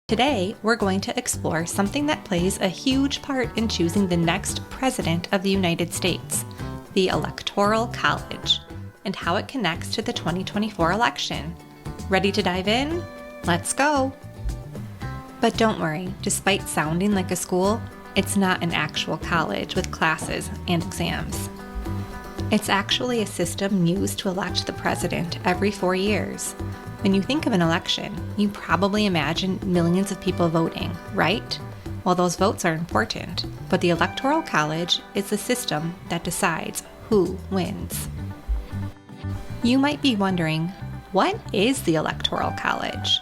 Today, we're going to explore something that plays a huge part in choosing the next president of the United States, the Electoral College, and how it connects to the 2024 election. Ready to dive in? Let's go! But don't worry, despite sounding like a school, it's not an actual college with classes and exams. It's actually a system used to elect the president every 4 years. When you think of an election, you probably imagine millions of people voting, right? Well, those votes are important, but the Electoral College is the system that decides who wins. You might be wondering, what is the Electoral College?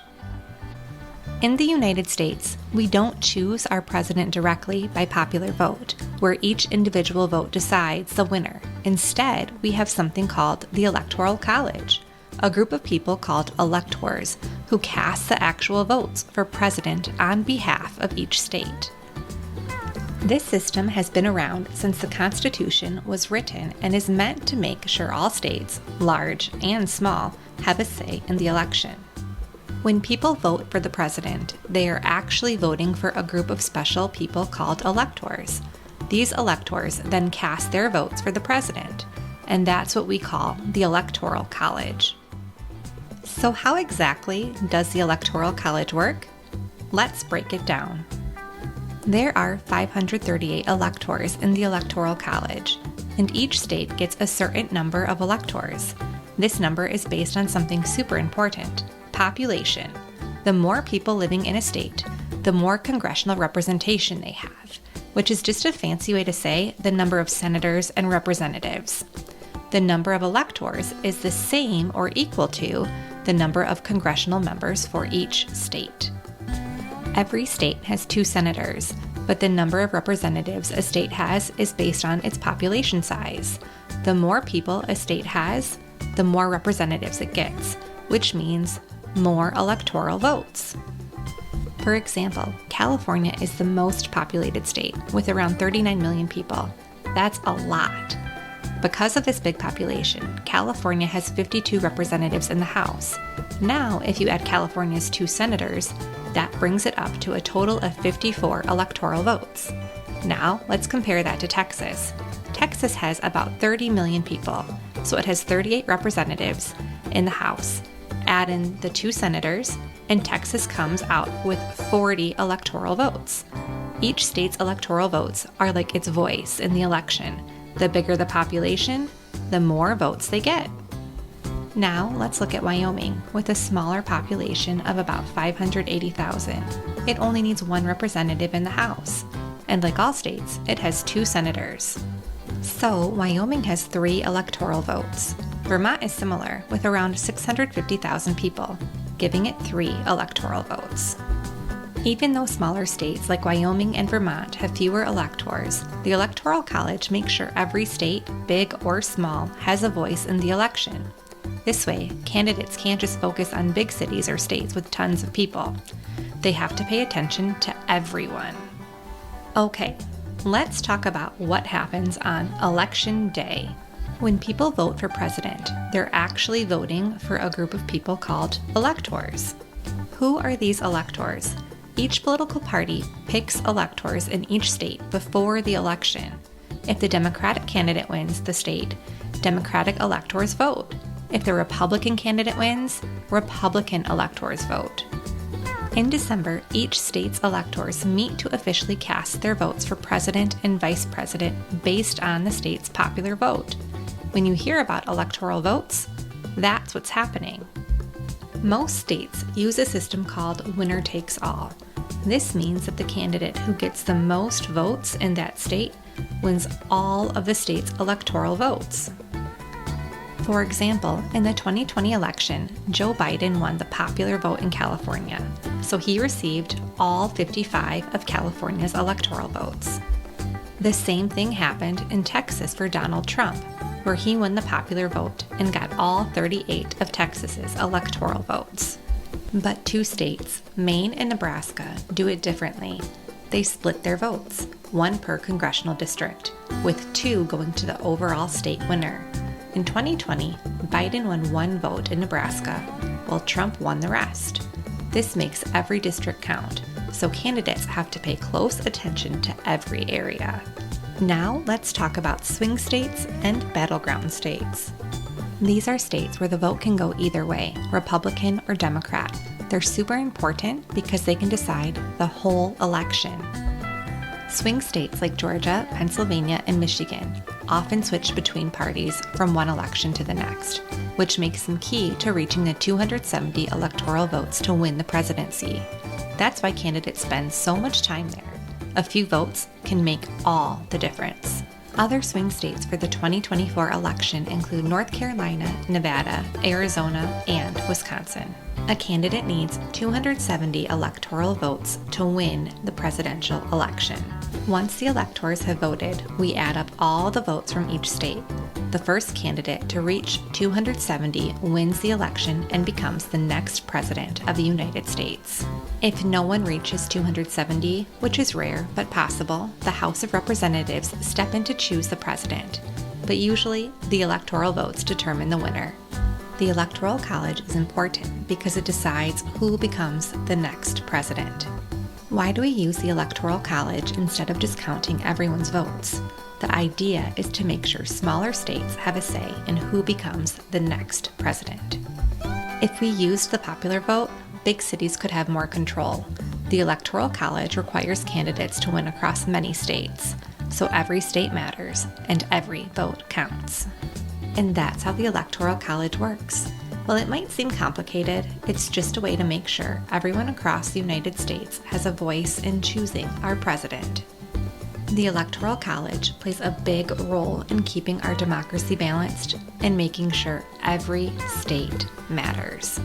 In the United States, we don't choose our president directly by popular vote, where each individual vote decides the winner. Instead, we have something called the Electoral College, a group of people called electors who cast the actual votes for president on behalf of each state. This system has been around since the Constitution was written and is meant to make sure all states, large and small, have a say in the election. When people vote for the president, they are actually voting for a group of special people called electors. These electors then cast their votes for the president, and that's what we call the Electoral College. So how exactly does the Electoral College work? Let's break it down. There are 538 electors in the Electoral College, and each state gets a certain number of electors. This number is based on something super important: population. The more people living in a state, the more congressional representation they have, which is just a fancy way to say the number of senators and representatives. The number of electors is the same or equal to the number of congressional members for each state. Every state has 2 senators, but the number of representatives a state has is based on its population size. The more people a state has, the more representatives it gets, which means more electoral votes. For example, California is the most populated state, with around 39 million people. That's a lot. Because of this big population, California has 52 representatives in the House. Now, if you add California's 2 senators, that brings it up to a total of 54 electoral votes. Now, let's compare that to Texas. Texas has about 30 million people, so it has 38 representatives in the House. Add in the 2 senators, and Texas comes out with 40 electoral votes. Each state's electoral votes are like its voice in the election. The bigger the population, the more votes they get. Now let's look at Wyoming, with a smaller population of about 580,000. It only needs 1 representative in the House. And like all states, it has 2 senators. So Wyoming has 3 electoral votes. Vermont is similar, with around 650,000 people, giving it 3 electoral votes. Even though smaller states like Wyoming and Vermont have fewer electors, the Electoral College makes sure every state, big or small, has a voice in the election. This way, candidates can't just focus on big cities or states with tons of people. They have to pay attention to everyone. Okay, let's talk about what happens on Election Day. When people vote for president, they're actually voting for a group of people called electors. Who are these electors? Each political party picks electors in each state before the election. If the Democratic candidate wins the state, Democratic electors vote. If the Republican candidate wins, Republican electors vote. In December, each state's electors meet to officially cast their votes for president and vice president based on the state's popular vote. When you hear about electoral votes, that's what's happening. Most states use a system called winner takes all. This means that the candidate who gets the most votes in that state wins all of the state's electoral votes. For example, in the 2020 election, Joe Biden won the popular vote in California, so he received all 55 of California's electoral votes. The same thing happened in Texas for Donald Trump, where he won the popular vote and got all 38 of Texas's electoral votes. But 2 states, Maine and Nebraska, do it differently. They split their votes, 1 per congressional district, with 2 going to the overall state winner. In 2020, Biden won 1 vote in Nebraska, while Trump won the rest. This makes every district count, so candidates have to pay close attention to every area. Now let's talk about swing states and battleground states. These are states where the vote can go either way, Republican or Democrat. They're super important because they can decide the whole election. Swing states like Georgia, Pennsylvania, and Michigan often switch between parties from one election to the next, which makes them key to reaching the 270 electoral votes to win the presidency. That's why candidates spend so much time there. A few votes can make all the difference. Other swing states for the 2024 election include North Carolina, Nevada, Arizona, and Wisconsin. A candidate needs 270 electoral votes to win the presidential election. Once the electors have voted, we add up all the votes from each state. The first candidate to reach 270 wins the election and becomes the next president of the United States. If no one reaches 270, which is rare but possible, the House of Representatives step in to choose the president. But usually, the electoral votes determine the winner. The Electoral College is important because it decides who becomes the next president. Why do we use the Electoral College instead of just counting everyone's votes? The idea is to make sure smaller states have a say in who becomes the next president. If we used the popular vote, big cities could have more control. The Electoral College requires candidates to win across many states, so every state matters and every vote counts. And that's how the Electoral College works. While it might seem complicated, it's just a way to make sure everyone across the United States has a voice in choosing our president. The Electoral College plays a big role in keeping our democracy balanced and making sure every state matters.